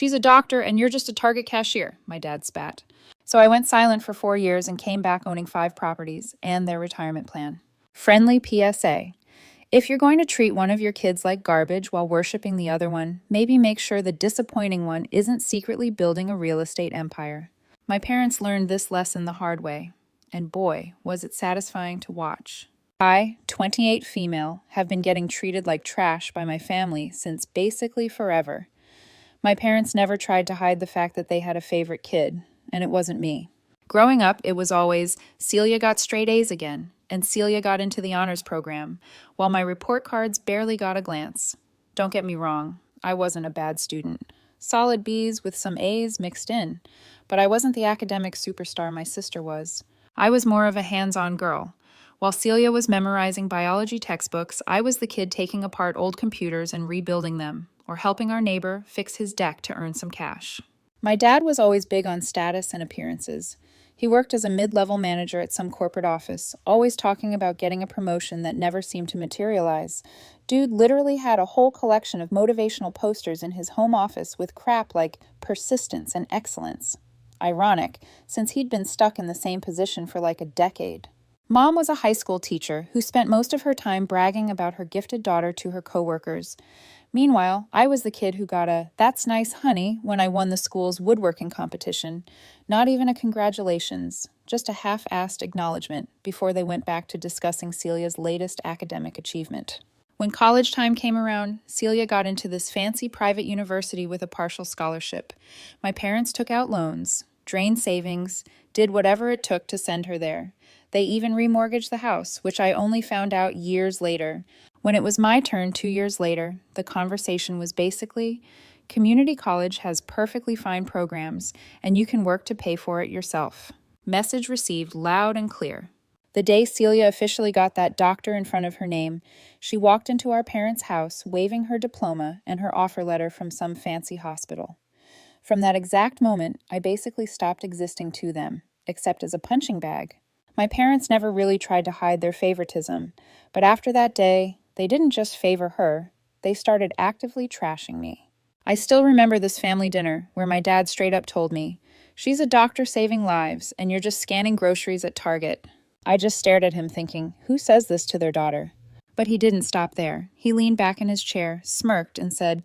She's a doctor and you're just a Target cashier, my dad spat. So I went silent for 4 years and came back owning 5 properties and their retirement plan. Friendly PSA. If you're going to treat one of your kids like garbage while worshiping the other one, maybe make sure the disappointing one isn't secretly building a real estate empire. My parents learned this lesson the hard way, and boy, was it satisfying to watch. I, 28 female, have been getting treated like trash by my family since basically forever. My parents never tried to hide the fact that they had a favorite kid, and it wasn't me. Growing up, it was always, Celia got straight A's again, and Celia got into the honors program, while my report cards barely got a glance. Don't get me wrong, I wasn't a bad student. Solid B's with some A's mixed in, but I wasn't the academic superstar my sister was. I was more of a hands-on girl. While Celia was memorizing biology textbooks, I was the kid taking apart old computers and rebuilding them, or helping our neighbor fix his deck to earn some cash. My dad was always big on status and appearances. He worked as a mid-level manager at some corporate office, always talking about getting a promotion that never seemed to materialize. Dude literally had a whole collection of motivational posters in his home office with crap like persistence and excellence. Ironic, since he'd been stuck in the same position for like a decade. Mom was a high school teacher who spent most of her time bragging about her gifted daughter to her coworkers. Meanwhile, I was the kid who got a "that's nice, honey" when I won the school's woodworking competition. Not even a congratulations, just a half-assed acknowledgement before they went back to discussing Celia's latest academic achievement. When college time came around, Celia got into this fancy private university with a partial scholarship. My parents took out loans, drained savings, did whatever it took to send her there. They even remortgaged the house, which I only found out years later. When it was my turn 2 years later, the conversation was basically, community college has perfectly fine programs, and you can work to pay for it yourself. Message received loud and clear. The day Celia officially got that doctor in front of her name, she walked into our parents' house waving her diploma and her offer letter from some fancy hospital. From that exact moment, I basically stopped existing to them, except as a punching bag. My parents never really tried to hide their favoritism, but after that day, they didn't just favor her, they started actively trashing me. I still remember this family dinner where my dad straight up told me, "She's a doctor saving lives, and you're just scanning groceries at Target." I just stared at him thinking, who says this to their daughter? But he didn't stop there. He leaned back in his chair, smirked, and said,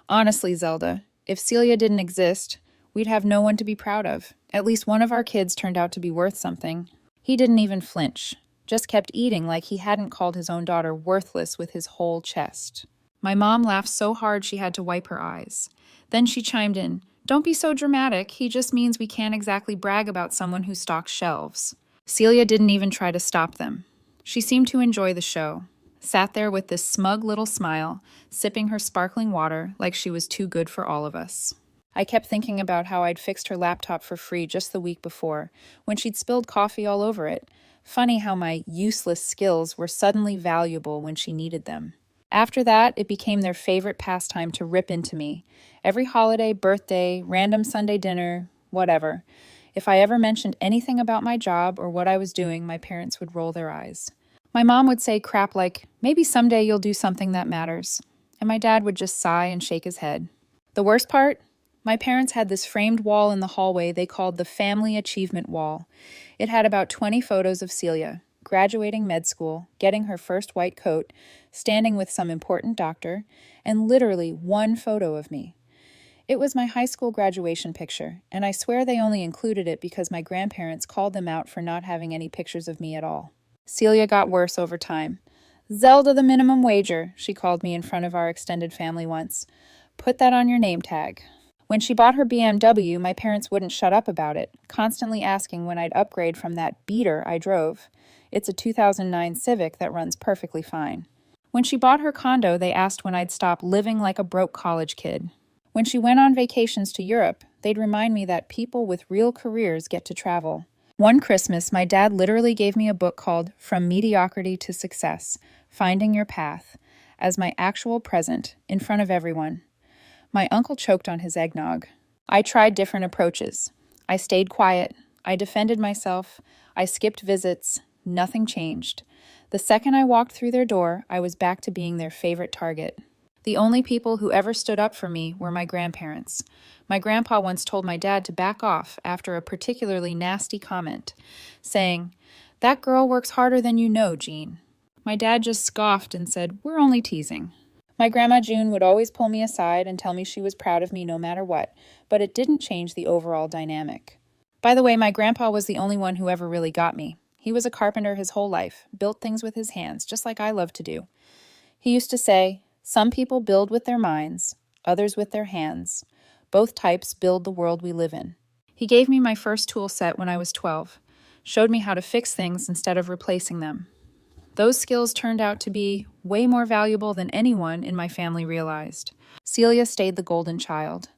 "Honestly, Zelda, if Celia didn't exist, we'd have no one to be proud of. At least one of our kids turned out to be worth something." He didn't even flinch, just kept eating like he hadn't called his own daughter worthless with his whole chest. My mom laughed so hard she had to wipe her eyes. Then she chimed in, "Don't be so dramatic, he just means we can't exactly brag about someone who stocks shelves." Celia didn't even try to stop them. She seemed to enjoy the show, sat there with this smug little smile, sipping her sparkling water like she was too good for all of us. I kept thinking about how I'd fixed her laptop for free just the week before, when she'd spilled coffee all over it. Funny how my useless skills were suddenly valuable when she needed them. After that, it became their favorite pastime to rip into me. Every holiday, birthday, random Sunday dinner, whatever. If I ever mentioned anything about my job or what I was doing, my parents would roll their eyes. My mom would say crap like, "Maybe someday you'll do something that matters." And my dad would just sigh and shake his head. The worst part? My parents had this framed wall in the hallway they called the Family Achievement Wall. It had about 20 photos of Celia, graduating med school, getting her first white coat, standing with some important doctor, and literally one photo of me. It was my high school graduation picture, and I swear they only included it because my grandparents called them out for not having any pictures of me at all. Celia got worse over time. "Zelda the minimum wager," she called me in front of our extended family once. "Put that on your name tag." When she bought her BMW, my parents wouldn't shut up about it, constantly asking when I'd upgrade from that beater I drove. It's a 2009 Civic that runs perfectly fine. When she bought her condo, they asked when I'd stop living like a broke college kid. When she went on vacations to Europe, they'd remind me that people with real careers get to travel. One Christmas, my dad literally gave me a book called From Mediocrity to Success, Finding Your Path, as my actual present, in front of everyone. My uncle choked on his eggnog. I tried different approaches. I stayed quiet. I defended myself. I skipped visits. Nothing changed. The second I walked through their door, I was back to being their favorite target. The only people who ever stood up for me were my grandparents. My grandpa once told my dad to back off after a particularly nasty comment, saying, "That girl works harder than you know, Jean." My dad just scoffed and said, "We're only teasing." My Grandma June would always pull me aside and tell me she was proud of me no matter what, but it didn't change the overall dynamic. By the way, my grandpa was the only one who ever really got me. He was a carpenter his whole life, built things with his hands, just like I love to do. He used to say, "Some people build with their minds, others with their hands. Both types build the world we live in." He gave me my first tool set when I was 12, showed me how to fix things instead of replacing them. Those skills turned out to be way more valuable than anyone in my family realized. Celia stayed the golden child.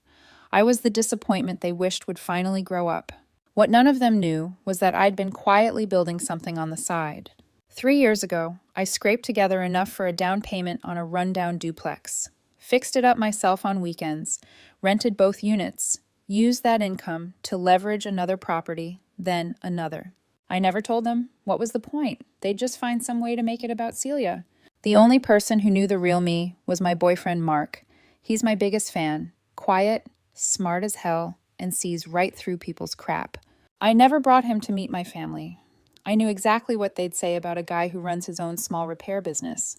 I was the disappointment they wished would finally grow up. What none of them knew was that I'd been quietly building something on the side. 3 years ago, I scraped together enough for a down payment on a rundown duplex, fixed it up myself on weekends, rented both units, used that income to leverage another property, then another. I never told them. What was the point? They'd just find some way to make it about Celia. The only person who knew the real me was my boyfriend, Mark. He's my biggest fan. Quiet, smart as hell, and sees right through people's crap. I never brought him to meet my family. I knew exactly what they'd say about a guy who runs his own small repair business.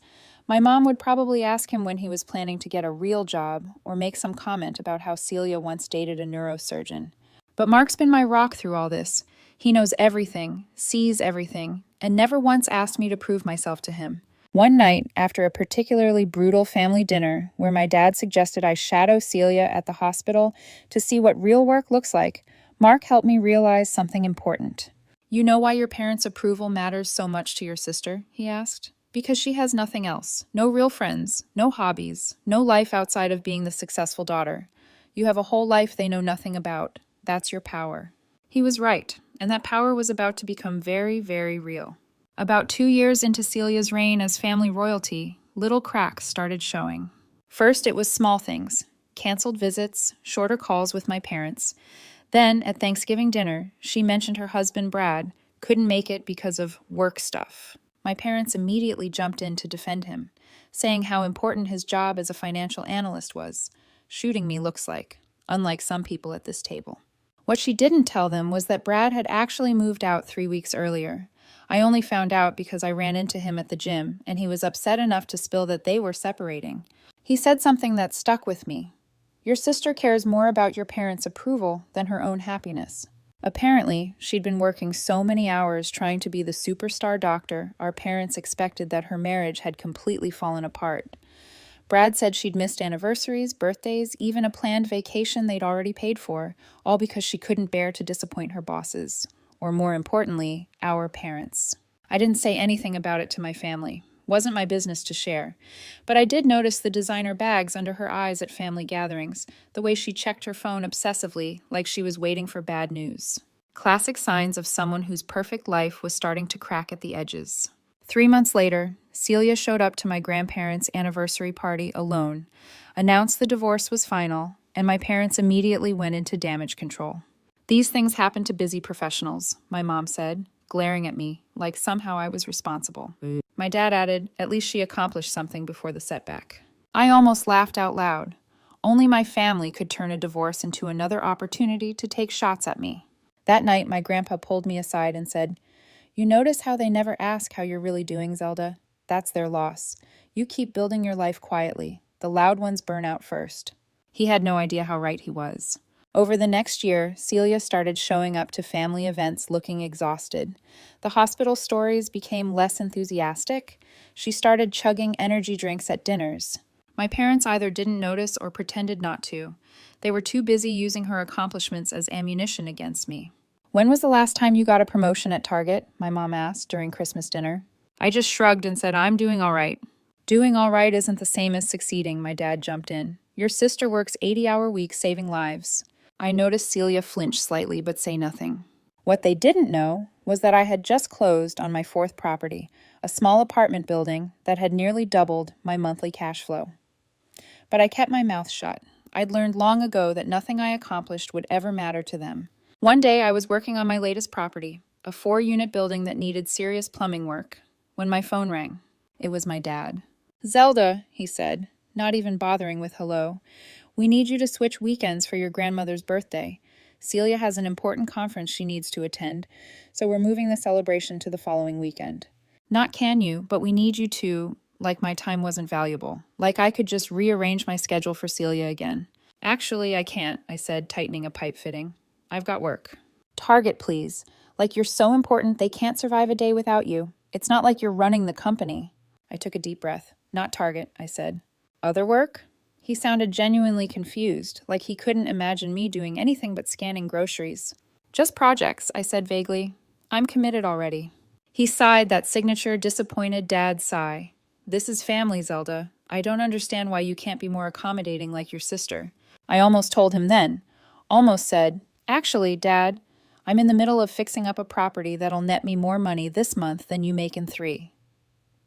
My mom would probably ask him when he was planning to get a real job or make some comment about how Celia once dated a neurosurgeon. But Mark's been my rock through all this. He knows everything, sees everything, and never once asked me to prove myself to him. One night, after a particularly brutal family dinner where my dad suggested I shadow Celia at the hospital to see what real work looks like, Mark helped me realize something important. "You know why your parents' approval matters so much to your sister?" he asked. "Because she has nothing else. No real friends, no hobbies, no life outside of being the successful daughter. You have a whole life they know nothing about. That's your power." He was right, and that power was about to become very, very real. About 2 years into Celia's reign as family royalty, little cracks started showing. First, it was small things: canceled visits, shorter calls with my parents. Then, at Thanksgiving dinner, she mentioned her husband, Brad, couldn't make it because of work stuff. My parents immediately jumped in to defend him, saying how important his job as a financial analyst was, shooting me looks like, unlike some people at this table. What she didn't tell them was that Brad had actually moved out 3 weeks earlier. I only found out because I ran into him at the gym, and he was upset enough to spill that they were separating. He said something that stuck with me. "Your sister cares more about your parents' approval than her own happiness." Apparently, she'd been working so many hours trying to be the superstar doctor our parents expected that her marriage had completely fallen apart. Brad said she'd missed anniversaries, birthdays, even a planned vacation they'd already paid for, all because she couldn't bear to disappoint her bosses. Or more importantly, our parents. I didn't say anything about it to my family. Wasn't my business to share. But I did notice the designer bags under her eyes at family gatherings, the way she checked her phone obsessively, like she was waiting for bad news. Classic signs of someone whose perfect life was starting to crack at the edges. 3 months later, Celia showed up to my grandparents' anniversary party alone, announced the divorce was final, and my parents immediately went into damage control. "These things happen to busy professionals," my mom said, glaring at me like somehow I was responsible. My dad added, "At least she accomplished something before the setback." I almost laughed out loud. Only my family could turn a divorce into another opportunity to take shots at me. That night, my grandpa pulled me aside and said, "You notice how they never ask how you're really doing, Zelda? That's their loss. You keep building your life quietly. The loud ones burn out first." He had no idea how right he was. Over the next year, Celia started showing up to family events looking exhausted. The hospital stories became less enthusiastic. She started chugging energy drinks at dinners. My parents either didn't notice or pretended not to. They were too busy using her accomplishments as ammunition against me. "When was the last time you got a promotion at Target?" my mom asked during Christmas dinner. I just shrugged and said, "I'm doing all right." "Doing all right isn't the same as succeeding," my dad jumped in. "Your sister works 80-hour weeks saving lives." I noticed Celia flinch slightly but say nothing. What they didn't know was that I had just closed on my 4th property, a small apartment building that had nearly doubled my monthly cash flow. But I kept my mouth shut. I'd learned long ago that nothing I accomplished would ever matter to them. One day I was working on my latest property, a 4-unit building that needed serious plumbing work, when my phone rang. It was my dad. "Zelda," he said, not even bothering with hello. We need you to switch weekends for your grandmother's birthday. Celia has an important conference she needs to attend, so we're moving the celebration to the following weekend. Not can you, but we need you to, like my time wasn't valuable. Like I could just rearrange my schedule for Celia again. Actually, I can't, I said, tightening a pipe fitting. I've got work. Target, please. Like you're so important they can't survive a day without you. It's not like you're running the company. I took a deep breath. Not Target, I said. Other work? He sounded genuinely confused, like he couldn't imagine me doing anything but scanning groceries. Just projects, I said vaguely. I'm committed already. He sighed that signature disappointed dad sigh. This is family, Zelda. I don't understand why you can't be more accommodating like your sister. I almost told him then. Almost said, actually, Dad, I'm in the middle of fixing up a property that'll net me more money this month than you make in 3.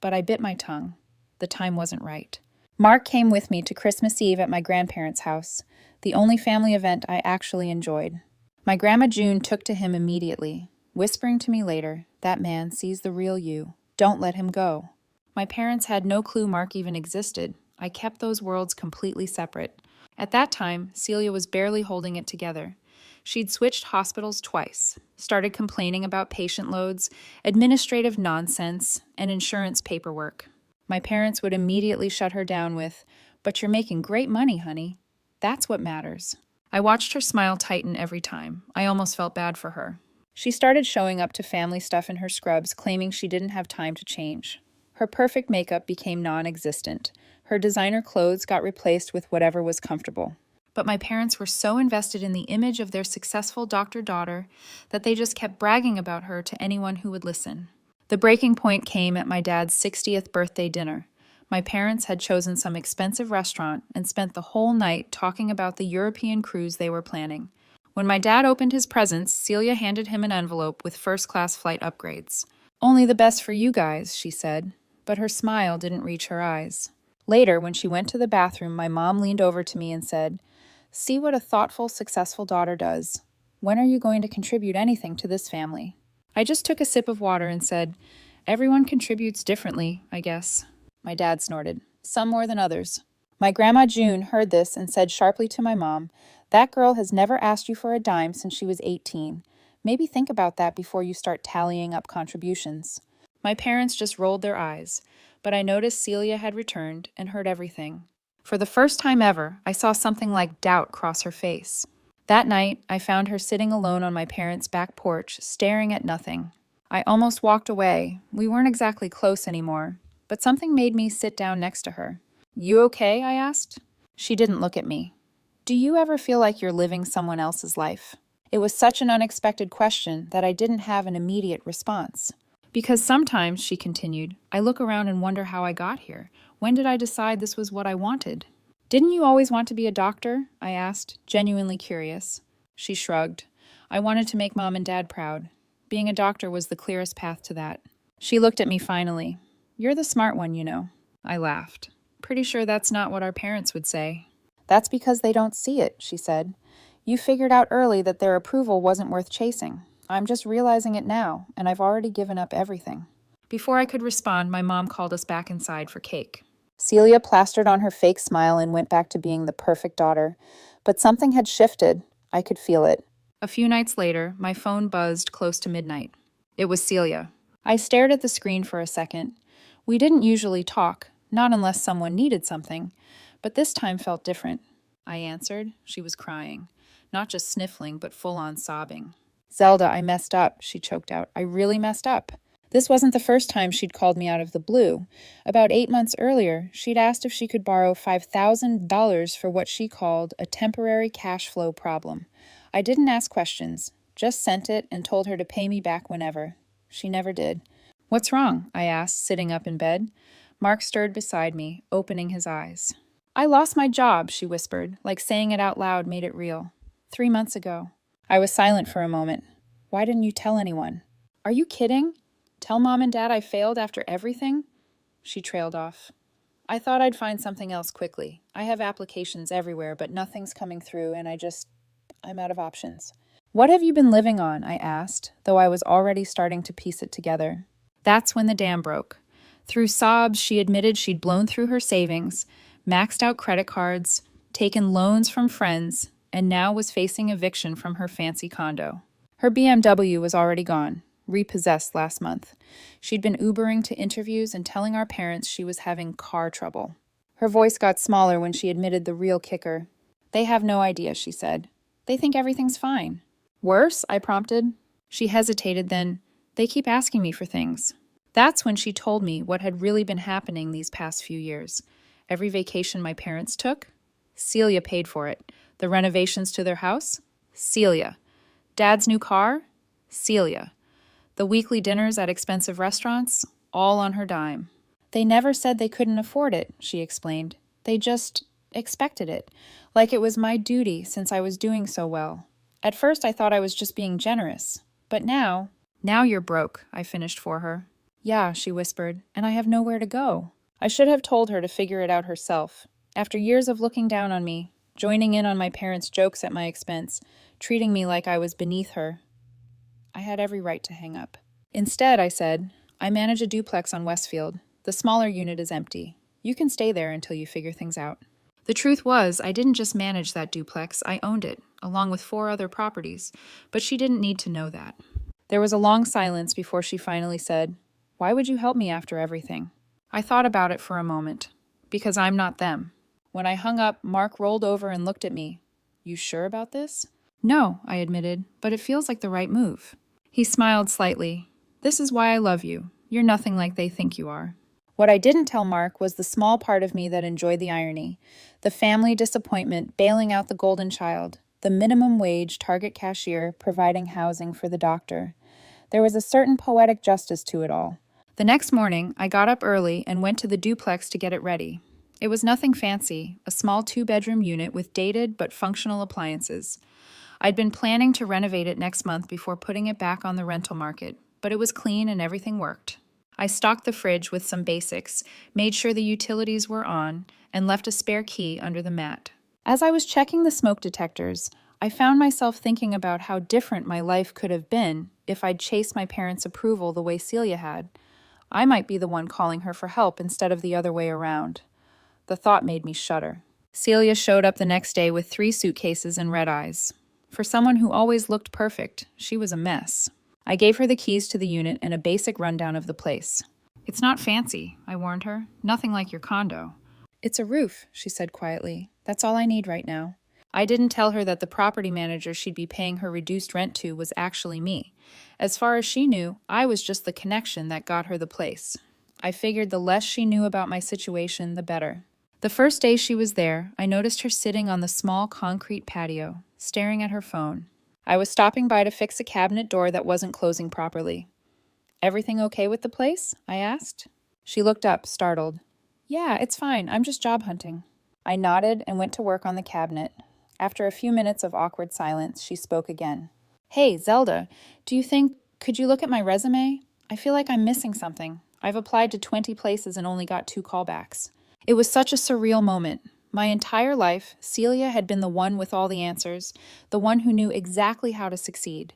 But I bit my tongue. The time wasn't right. Mark came with me to Christmas Eve at my grandparents' house, the only family event I actually enjoyed. My Grandma June took to him immediately, whispering to me later, that man sees the real you. Don't let him go. My parents had no clue Mark even existed. I kept those worlds completely separate. At that time, Celia was barely holding it together. She'd switched hospitals twice, started complaining about patient loads, administrative nonsense, and insurance paperwork. My parents would immediately shut her down with, "But you're making great money, honey. That's what matters." I watched her smile tighten every time. I almost felt bad for her. She started showing up to family stuff in her scrubs, claiming she didn't have time to change. Her perfect makeup became non-existent. Her designer clothes got replaced with whatever was comfortable. But my parents were so invested in the image of their successful doctor-daughter that they just kept bragging about her to anyone who would listen. The breaking point came at my dad's 60th birthday dinner. My parents had chosen some expensive restaurant and spent the whole night talking about the European cruise they were planning. When my dad opened his presents, Celia handed him an envelope with first-class flight upgrades. "Only the best for you guys," she said, but her smile didn't reach her eyes. Later, when she went to the bathroom, my mom leaned over to me and said, "See what a thoughtful, successful daughter does. When are you going to contribute anything to this family?" I just took a sip of water and said, "Everyone contributes differently, I guess." My dad snorted. "Some more than others." My Grandma June heard this and said sharply to my mom, "That girl has never asked you for a dime since she was 18. Maybe think about that before you start tallying up contributions." My parents just rolled their eyes, but I noticed Celia had returned and heard everything. For the first time ever, I saw something like doubt cross her face. That night, I found her sitting alone on my parents' back porch, staring at nothing. I almost walked away. We weren't exactly close anymore, but something made me sit down next to her. "You okay?" I asked. She didn't look at me. "Do you ever feel like you're living someone else's life?" It was such an unexpected question that I didn't have an immediate response. "Because sometimes," she continued, "I look around and wonder how I got here. When did I decide this was what I wanted?" "Didn't you always want to be a doctor?" I asked, genuinely curious. She shrugged. "I wanted to make Mom and Dad proud. Being a doctor was the clearest path to that." She looked at me finally. "You're the smart one, you know." I laughed. "Pretty sure that's not what our parents would say." "That's because they don't see it," she said. "You figured out early that their approval wasn't worth chasing. I'm just realizing it now, and I've already given up everything." Before I could respond, my mom called us back inside for cake. Celia plastered on her fake smile and went back to being the perfect daughter. But something had shifted. I could feel it. A few nights later, my phone buzzed close to midnight. It was Celia. I stared at the screen for a second. We didn't usually talk, not unless someone needed something, but this time felt different. I answered. She was crying. Not just sniffling, but full-on sobbing. "Zelda, I messed up," she choked out. "I really messed up." This wasn't the first time she'd called me out of the blue. About 8 months earlier, she'd asked if she could borrow $5,000 for what she called a temporary cash flow problem. I didn't ask questions, just sent it and told her to pay me back whenever. She never did. "What's wrong?" I asked, sitting up in bed. Mark stirred beside me, opening his eyes. "I lost my job," she whispered, like saying it out loud made it real. 3 months ago. I was silent for a moment. "Why didn't you tell anyone?" "Are you kidding? Tell Mom and Dad I failed after everything?" She trailed off. "I thought I'd find something else quickly. I have applications everywhere, but nothing's coming through, and I'm out of options." "What have you been living on?" I asked, though I was already starting to piece it together. That's when the dam broke. Through sobs, she admitted she'd blown through her savings, maxed out credit cards, taken loans from friends, and now was facing eviction from her fancy condo. Her BMW was already gone, repossessed last month. She'd been Ubering to interviews and telling our parents she was having car trouble. Her voice got smaller when she admitted the real kicker. "They have no idea," she said. "They think everything's fine." "Worse?" I prompted. She hesitated, then, "They keep asking me for things." That's when she told me what had really been happening these past few years. Every vacation my parents took, Celia paid for it. The renovations to their house, Celia. Dad's new car, Celia. The weekly dinners at expensive restaurants, all on her dime. "They never said they couldn't afford it," she explained. "They just expected it, like it was my duty since I was doing so well. At first I thought I was just being generous, but now..." "Now you're broke," I finished for her. "Yeah," she whispered, "and I have nowhere to go." I should have told her to figure it out herself. After years of looking down on me, joining in on my parents' jokes at my expense, treating me like I was beneath her, I had every right to hang up. Instead, I said, "I manage a duplex on Westfield. The smaller unit is empty. You can stay there until you figure things out." The truth was, I didn't just manage that duplex, I owned it, along with 4 other properties, but she didn't need to know that. There was a long silence before she finally said, "Why would you help me after everything?" I thought about it for a moment. Because I'm not them. When I hung up, Mark rolled over and looked at me. "You sure about this?" "No," I admitted, "but it feels like the right move." He smiled slightly. "This is why I love you. You're nothing like they think you are." What I didn't tell Mark was the small part of me that enjoyed the irony, the family disappointment bailing out the golden child, the minimum wage Target cashier providing housing for the doctor. There was a certain poetic justice to it all. The next morning, I got up early and went to the duplex to get it ready. It was nothing fancy, a small 2-bedroom unit with dated but functional appliances. I'd been planning to renovate it next month before putting it back on the rental market, but it was clean and everything worked. I stocked the fridge with some basics, made sure the utilities were on, and left a spare key under the mat. As I was checking the smoke detectors, I found myself thinking about how different my life could have been if I'd chased my parents' approval the way Celia had. I might be the one calling her for help instead of the other way around. The thought made me shudder. Celia showed up the next day with 3 suitcases and red eyes. For someone who always looked perfect, she was a mess. I gave her the keys to the unit and a basic rundown of the place. "It's not fancy," I warned her. "Nothing like your condo." "It's a roof," she said quietly. "That's all I need right now." I didn't tell her that the property manager she'd be paying her reduced rent to was actually me. As far as she knew, I was just the connection that got her the place. I figured the less she knew about my situation, the better. The first day she was there, I noticed her sitting on the small concrete patio, staring at her phone. I was stopping by to fix a cabinet door that wasn't closing properly. "Everything okay with the place?" I asked. She looked up, startled. "Yeah, it's fine. I'm just job hunting." I nodded and went to work on the cabinet. After a few minutes of awkward silence, she spoke again. "Hey, Zelda, could you look at my resume? I feel like I'm missing something. I've applied to 20 places and only got 2 callbacks." It was such a surreal moment. My entire life, Celia had been the one with all the answers, the one who knew exactly how to succeed.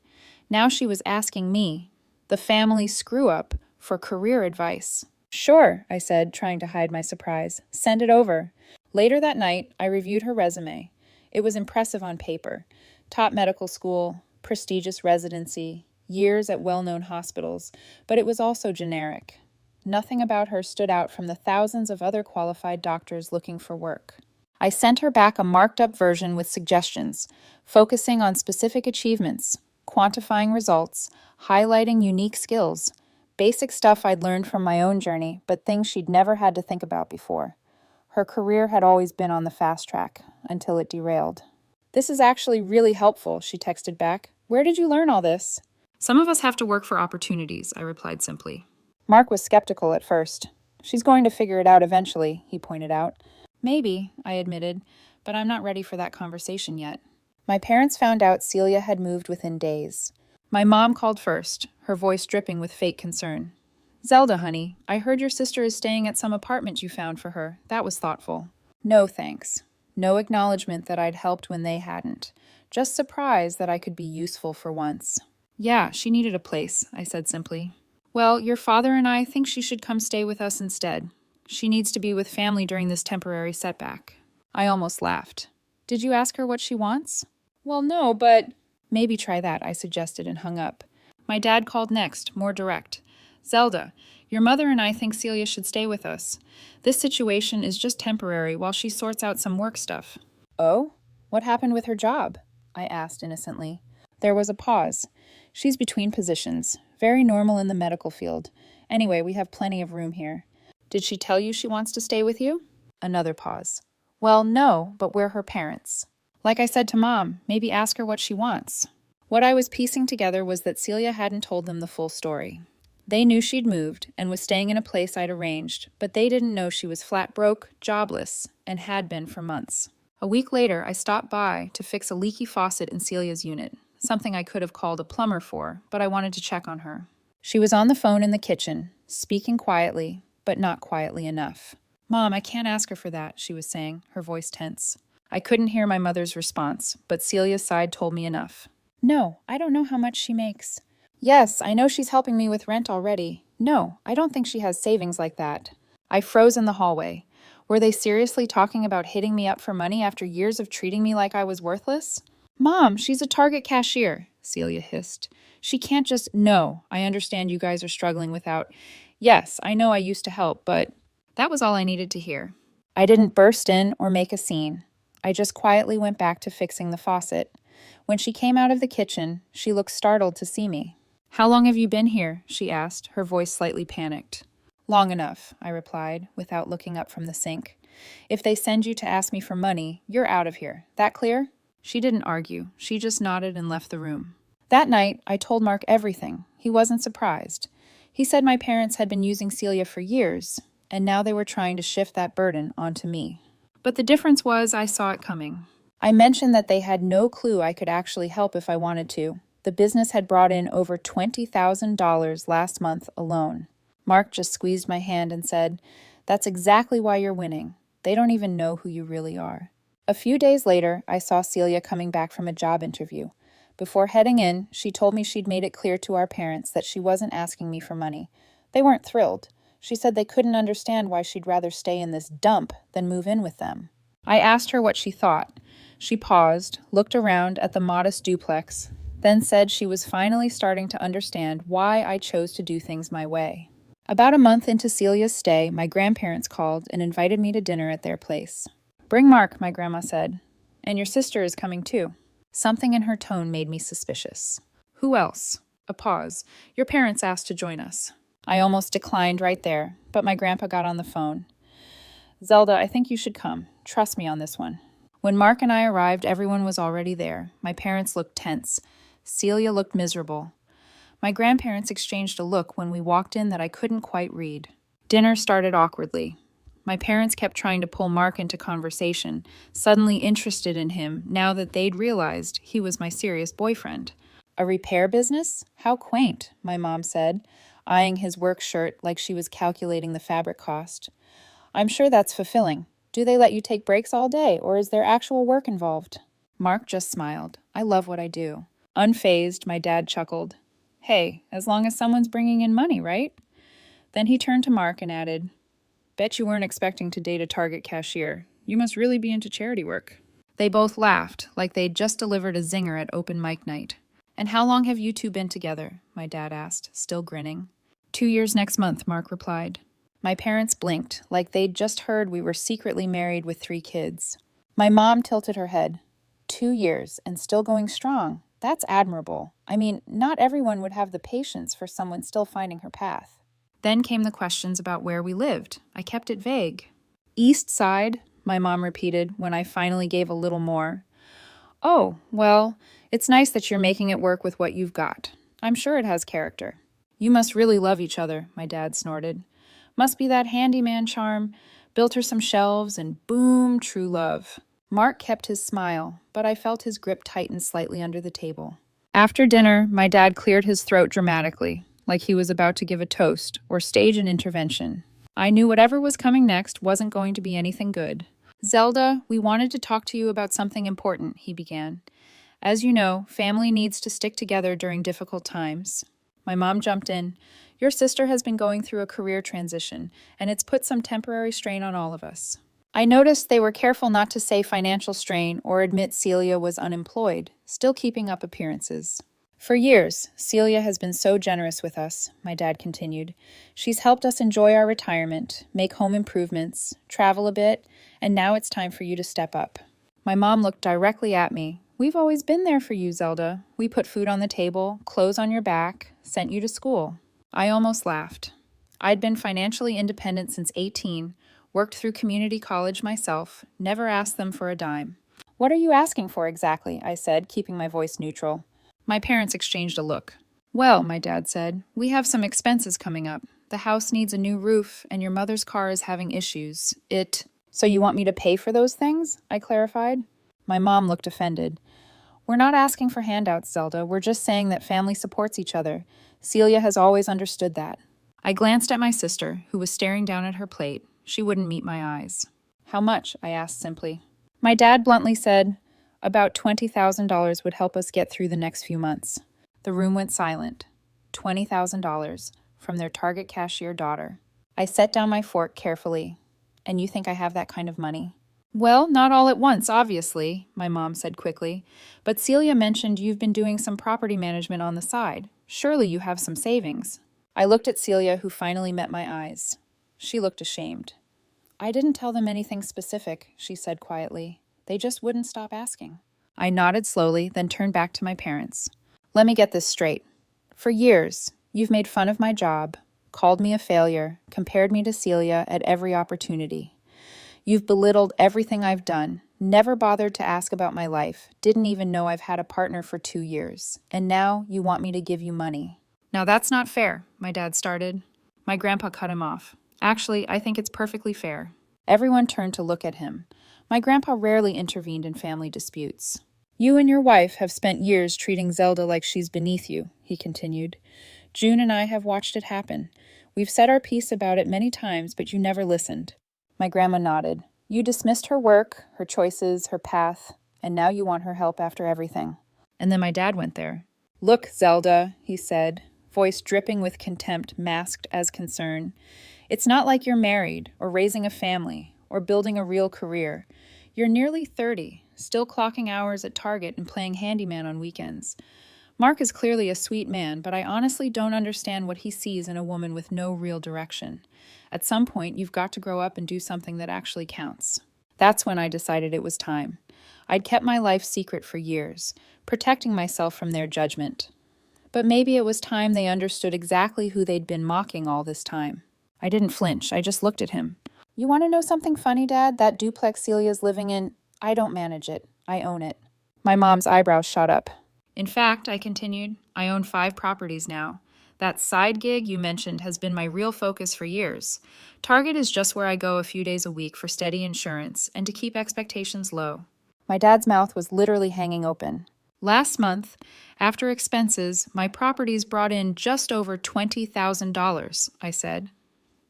Now she was asking me, the family screw-up, for career advice. "Sure," I said, trying to hide my surprise. "Send it over." Later that night, I reviewed her resume. It was impressive on paper. Top medical school, prestigious residency, years at well-known hospitals, but it was also generic. Nothing about her stood out from the thousands of other qualified doctors looking for work. I sent her back a marked-up version with suggestions, focusing on specific achievements, quantifying results, highlighting unique skills, basic stuff I'd learned from my own journey, but things she'd never had to think about before. Her career had always been on the fast track, until it derailed. "This is actually really helpful," she texted back. "Where did you learn all this?" "Some of us have to work for opportunities," I replied simply. Mark was skeptical at first. "She's going to figure it out eventually," he pointed out. "Maybe," I admitted, "but I'm not ready for that conversation yet." My parents found out Celia had moved within days. My mom called first, her voice dripping with fake concern. "Zelda, honey, I heard your sister is staying at some apartment you found for her. That was thoughtful." No thanks. No acknowledgement that I'd helped when they hadn't. Just surprise that I could be useful for once. "Yeah, she needed a place," I said simply. "Well, your father and I think she should come stay with us instead. She needs to be with family during this temporary setback. I almost laughed. Did you ask her what she wants? Well, no, but maybe try that, I suggested and hung up. My dad called next, more direct. Zelda, your mother and I think Celia should stay with us. This situation is just temporary while she sorts out some work stuff. Oh? What happened with her job? I asked innocently. There was a pause. She's between positions. Very normal in the medical field. Anyway, we have plenty of room here. Did she tell you she wants to stay with you? Another pause. Well, no, but we're her parents. Like I said to Mom, maybe ask her what she wants. What I was piecing together was that Celia hadn't told them the full story. They knew she'd moved and was staying in a place I'd arranged, but they didn't know she was flat broke, jobless, and had been for months. A week later, I stopped by to fix a leaky faucet in Celia's unit, something I could have called a plumber for, but I wanted to check on her. She was on the phone in the kitchen, speaking quietly, but not quietly enough. Mom, I can't ask her for that, she was saying, her voice tense. I couldn't hear my mother's response, but Celia's side told me enough. No, I don't know how much she makes. Yes, I know she's helping me with rent already. No, I don't think she has savings like that. I froze in the hallway. Were they seriously talking about hitting me up for money after years of treating me like I was worthless? Mom, she's a Target cashier, Celia hissed. She can't just— No, I understand you guys are struggling without— Yes, I know I used to help, but— That was all I needed to hear. I didn't burst in or make a scene. I just quietly went back to fixing the faucet. When she came out of the kitchen, she looked startled to see me. How long have you been here? She asked, her voice slightly panicked. Long enough, I replied, without looking up from the sink. If they send you to ask me for money, you're out of here. That clear? She didn't argue. She just nodded and left the room. That night, I told Mark everything. He wasn't surprised. He said my parents had been using Celia for years, and now they were trying to shift that burden onto me. But the difference was I saw it coming. I mentioned that they had no clue I could actually help if I wanted to. The business had brought in over $20,000 last month alone. Mark just squeezed my hand and said, That's exactly why you're winning. They don't even know who you really are. A few days later, I saw Celia coming back from a job interview. Before heading in, she told me she'd made it clear to our parents that she wasn't asking me for money. They weren't thrilled. She said they couldn't understand why she'd rather stay in this dump than move in with them. I asked her what she thought. She paused, looked around at the modest duplex, then said she was finally starting to understand why I chose to do things my way. About a month into Celia's stay, my grandparents called and invited me to dinner at their place. Bring Mark, my grandma said. And your sister is coming too. Something in her tone made me suspicious. Who else? A pause. Your parents asked to join us. I almost declined right there, but my grandpa got on the phone. Zelda, I think you should come. Trust me on this one. When Mark and I arrived, everyone was already there. My parents looked tense. Celia looked miserable. My grandparents exchanged a look when we walked in that I couldn't quite read. Dinner started awkwardly. My parents kept trying to pull Mark into conversation, suddenly interested in him now that they'd realized he was my serious boyfriend. A repair business? How quaint, my mom said, eyeing his work shirt like she was calculating the fabric cost. I'm sure that's fulfilling. Do they let you take breaks all day, or is there actual work involved? Mark just smiled. I love what I do. Unfazed, my dad chuckled. Hey, as long as someone's bringing in money, right? Then he turned to Mark and added, Bet you weren't expecting to date a Target cashier. You must really be into charity work. They both laughed, like they'd just delivered a zinger at open mic night. And how long have you two been together? My dad asked, still grinning. 2 years next month, Mark replied. My parents blinked, like they'd just heard we were secretly married with 3 kids. My mom tilted her head. 2 years and still going strong. That's admirable. I mean, not everyone would have the patience for someone still finding her path. Then came the questions about where we lived. I kept it vague. East Side, my mom repeated when I finally gave a little more. Oh, well, it's nice that you're making it work with what you've got. I'm sure it has character. You must really love each other, my dad snorted. Must be that handyman charm. Built her some shelves and boom, true love. Mark kept his smile, but I felt his grip tighten slightly under the table. After dinner, my dad cleared his throat dramatically, like he was about to give a toast or stage an intervention. I knew whatever was coming next wasn't going to be anything good. Zelda, we wanted to talk to you about something important, he began. As you know, family needs to stick together during difficult times. My mom jumped in. Your sister has been going through a career transition, and it's put some temporary strain on all of us. I noticed they were careful not to say financial strain or admit Celia was unemployed, still keeping up appearances. For years, Celia has been so generous with us, my dad continued. She's helped us enjoy our retirement, make home improvements, travel a bit, and now it's time for you to step up. My mom looked directly at me. We've always been there for you, Zelda. We put food on the table, clothes on your back, sent you to school. I almost laughed. I'd been financially independent since 18, worked through community college myself, never asked them for a dime. What are you asking for exactly? I said, keeping my voice neutral. My parents exchanged a look. Well, my dad said, we have some expenses coming up. The house needs a new roof, and your mother's car is having issues. So you want me to pay for those things? I clarified. My mom looked offended. We're not asking for handouts, Zelda. We're just saying that family supports each other. Celia has always understood that. I glanced at my sister, who was staring down at her plate. She wouldn't meet my eyes. How much? I asked simply. My dad bluntly said, about $20,000 would help us get through the next few months. The room went silent. $20,000 from their Target cashier daughter. I set down my fork carefully. And you think I have that kind of money? Well, not all at once, obviously, my mom said quickly. But Celia mentioned you've been doing some property management on the side. Surely you have some savings. I looked at Celia, who finally met my eyes. She looked ashamed. I didn't tell them anything specific, she said quietly. They just wouldn't stop asking. I nodded slowly, then turned back to my parents. Let me get this straight. For years, you've made fun of my job, called me a failure, compared me to Celia at every opportunity. You've belittled everything I've done, never bothered to ask about my life, didn't even know I've had a partner for 2 years, and now you want me to give you money. Now that's not fair, my dad started. My grandpa cut him off. Actually, I think it's perfectly fair. Everyone turned to look at him. My grandpa rarely intervened in family disputes. You and your wife have spent years treating Zelda like she's beneath you, he continued. June and I have watched it happen. We've said our piece about it many times, but you never listened. My grandma nodded. You dismissed her work, her choices, her path, and now you want her help after everything. And then my dad went there. Look, Zelda, he said, voice dripping with contempt masked as concern. It's not like you're married, or raising a family, or building a real career. You're nearly 30, still clocking hours at Target and playing handyman on weekends. Mark is clearly a sweet man, but I honestly don't understand what he sees in a woman with no real direction. At some point, you've got to grow up and do something that actually counts. That's when I decided it was time. I'd kept my life secret for years, protecting myself from their judgment. But maybe it was time they understood exactly who they'd been mocking all this time. I didn't flinch, I just looked at him. You want to know something funny, Dad? That duplex Celia's living in, I don't manage it. I own it. My mom's eyebrows shot up. In fact, I continued, I own 5 properties now. That side gig you mentioned has been my real focus for years. Target is just where I go a few days a week for steady insurance and to keep expectations low. My dad's mouth was literally hanging open. Last month, after expenses, my properties brought in just over $20,000, I said.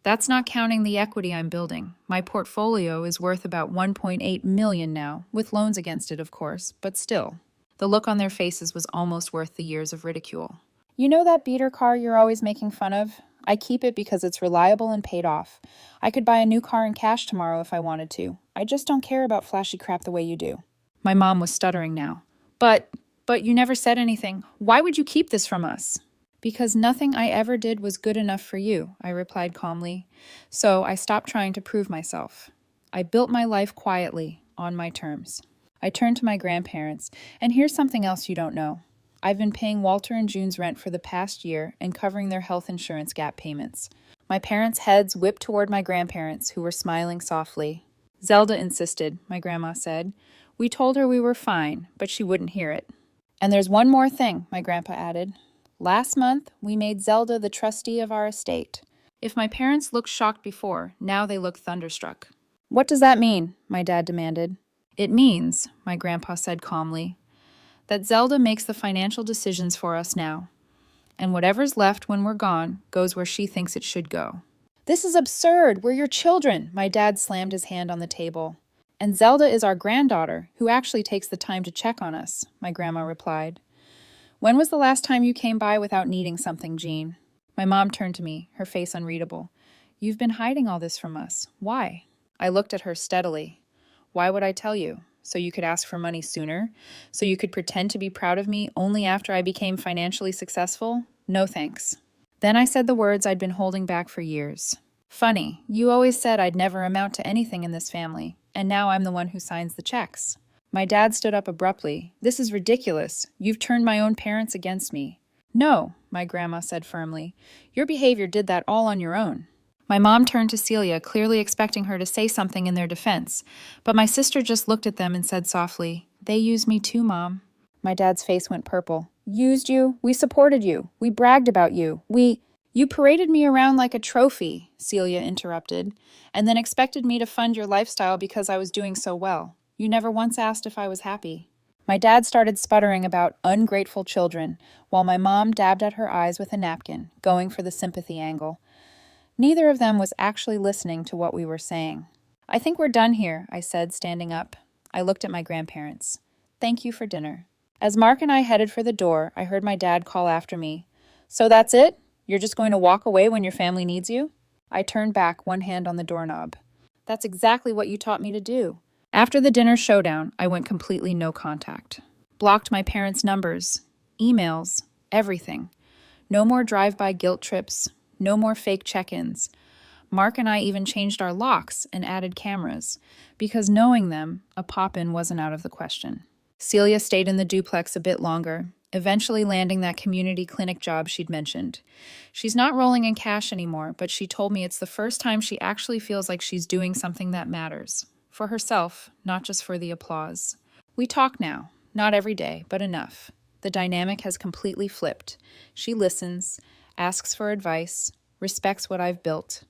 That's not counting the equity I'm building. My portfolio is worth about $1.8 million now, with loans against it, of course, but still. The look on their faces was almost worth the years of ridicule. You know that beater car you're always making fun of? I keep it because it's reliable and paid off. I could buy a new car in cash tomorrow if I wanted to. I just don't care about flashy crap the way you do. My mom was stuttering now. But you never said anything. Why would you keep this from us? Because nothing I ever did was good enough for you, I replied calmly. So I stopped trying to prove myself. I built my life quietly, on my terms. I turned to my grandparents, and here's something else you don't know. I've been paying Walter and June's rent for the past year and covering their health insurance gap payments. My parents' heads whipped toward my grandparents, who were smiling softly. Zelda insisted, my grandma said. We told her we were fine, but she wouldn't hear it. And there's one more thing, my grandpa added. Last month, we made Zelda the trustee of our estate. If my parents looked shocked before, now they looked thunderstruck. What does that mean? My dad demanded. It means, my grandpa said calmly, that Zelda makes the financial decisions for us now. And whatever's left when we're gone goes where she thinks it should go. This is absurd. We're your children. My dad slammed his hand on the table. And Zelda is our granddaughter, who actually takes the time to check on us, my grandma replied. When was the last time you came by without needing something, Jean? My mom turned to me, her face unreadable. You've been hiding all this from us. Why? I looked at her steadily. Why would I tell you? So you could ask for money sooner? So you could pretend to be proud of me only after I became financially successful? No thanks. Then I said the words I'd been holding back for years. Funny, you always said I'd never amount to anything in this family, and now I'm the one who signs the checks. My dad stood up abruptly. This is ridiculous. You've turned my own parents against me. No, my grandma said firmly. Your behavior did that all on your own. My mom turned to Celia, clearly expecting her to say something in their defense, but my sister just looked at them and said softly, They used me too, Mom. My dad's face went purple. Used you? We supported you. We bragged about you. You paraded me around like a trophy, Celia interrupted, and then expected me to fund your lifestyle because I was doing so well. You never once asked if I was happy. My dad started sputtering about ungrateful children, while my mom dabbed at her eyes with a napkin, going for the sympathy angle. Neither of them was actually listening to what we were saying. I think we're done here, I said, standing up. I looked at my grandparents. Thank you for dinner. As Mark and I headed for the door, I heard my dad call after me. So that's it? You're just going to walk away when your family needs you? I turned back, one hand on the doorknob. That's exactly what you taught me to do. After the dinner showdown, I went completely no contact. Blocked my parents' numbers, emails, everything. No more drive-by guilt trips. No more fake check-ins. Mark and I even changed our locks and added cameras, because knowing them, a pop-in wasn't out of the question. Celia stayed in the duplex a bit longer, eventually landing that community clinic job she'd mentioned. She's not rolling in cash anymore, but she told me it's the first time she actually feels like she's doing something that matters. For herself, not just for the applause. We talk now, not every day, but enough. The dynamic has completely flipped. She listens, asks for advice, respects what I've built.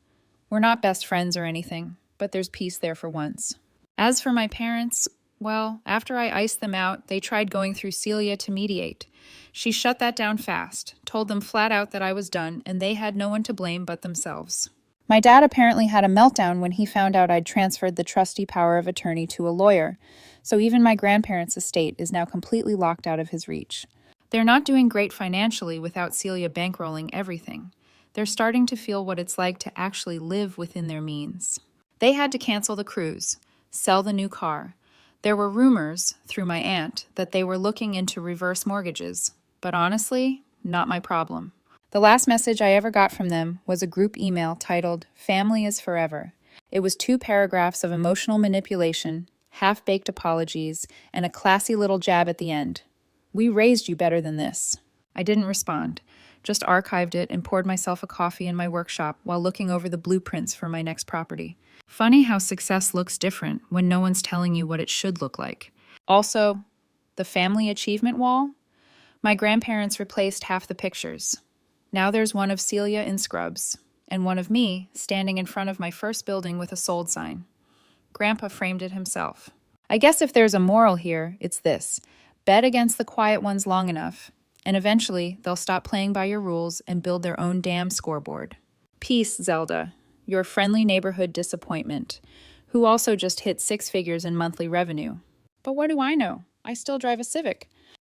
We're not best friends or anything, but there's peace there for once. As for my parents, well, after I iced them out, they tried going through Celia to mediate. She shut that down fast, told them flat out that I was done, and they had no one to blame but themselves. My dad apparently had a meltdown when he found out I'd transferred the trustee power of attorney to a lawyer, so even my grandparents' estate is now completely locked out of his reach. They're not doing great financially without Celia bankrolling everything. They're starting to feel what it's like to actually live within their means. They had to cancel the cruise, sell the new car. There were rumors, through my aunt, that they were looking into reverse mortgages, but honestly, not my problem. The last message I ever got from them was a group email titled, Family is Forever. It was 2 paragraphs of emotional manipulation, half-baked apologies, and a classy little jab at the end. We raised you better than this. I didn't respond, just archived it and poured myself a coffee in my workshop while looking over the blueprints for my next property. Funny how success looks different when no one's telling you what it should look like. Also, the family achievement wall? My grandparents replaced half the pictures. Now there's one of Celia in scrubs, and one of me standing in front of my first building with a sold sign. Grandpa framed it himself. I guess if there's a moral here, it's this. Bet against the quiet ones long enough, and eventually they'll stop playing by your rules and build their own damn scoreboard. Peace, Zelda, your friendly neighborhood disappointment, who also just hit 6 figures in monthly revenue. But what do I know? I still drive a Civic.